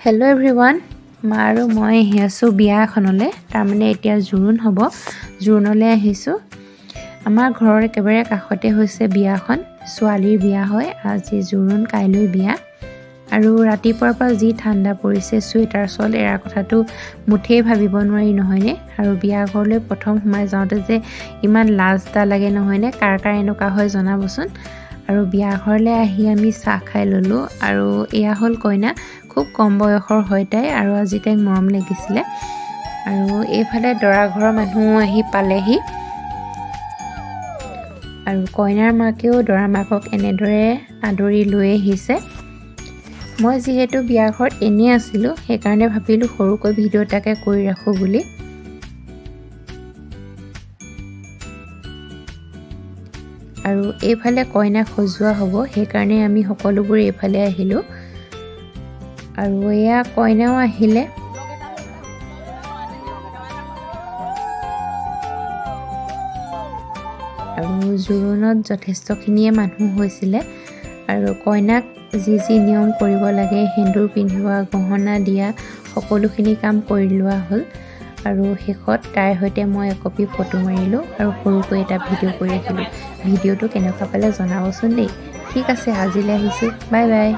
hello everyone मारो मैं आसो बिया एखनले तारमाने एतिया जुरुन हब जुरुनले आहिसो आमार घरर एकेबारे काखते होइसे बियाखन स्वालीर बिया होय আজি जुरुन काइলৈ बिया आरो रातिपुৱাৰ পৰা जी ঠাণ্ডা পৰিছে সুৱেটাৰ চল এৰা কথাটো মুঠেই ভাবিব নোৱাৰি নহয়নে আৰু বিয়া ঘৰলৈ প্ৰথম সোমাই যাওঁতে যে ইমান লাজটা লাগে নহয়নে কাৰ কাৰ এনেকুৱা হয় জনাবচোন আৰু বিয়া ঘৰলৈ আহি আমি চাহ খাই ললো আৰু এয়া হল কইনা খুব কম বয়সৰ হয় তাই আৰু আজি তাইক মৰম লাগিছিলে আৰু এইফালে দৰা ঘৰৰ মানুহ আহি পালেহি আৰু কইনাৰ মাকেও দৰা মাকক এনেদৰে আদৰি লৈ আহিছে মই যেহেতু বিয়া ঘৰত এনে আছিলো সেই কাৰণে ভাবিলো সৰুকৈ ভিডিও এটাকে কৰি ৰাখো বুলি আৰু এইফালে কইনা খজুৱা হ'ব সেই কাৰণে আমি সকলোবোৰ এইফালে আহিলো আৰু এয়া কইনাও আহিলে আৰু জুৰুনত যথেষ্টখিনিয়ে মানুহ হৈছিলে আৰু কইনাক যি যি নিয়ম কৰিব লাগে সেন্দুৰ পিন্ধোৱা গহনা দিয়া সকলোখিনি কাম কৰি লোৱা হ'ল আৰু শেষত তাইৰ সৈতে মই একপি ফটো মাৰিলোঁ আৰু সৰুকৈ এটা ভিডিও কৰি ৰাখিলোঁ ভিডিওটো কেনেকুৱা পালে জনাবচোন দেই ঠিক আছে আজিলৈ আহিছোঁ বাই বাই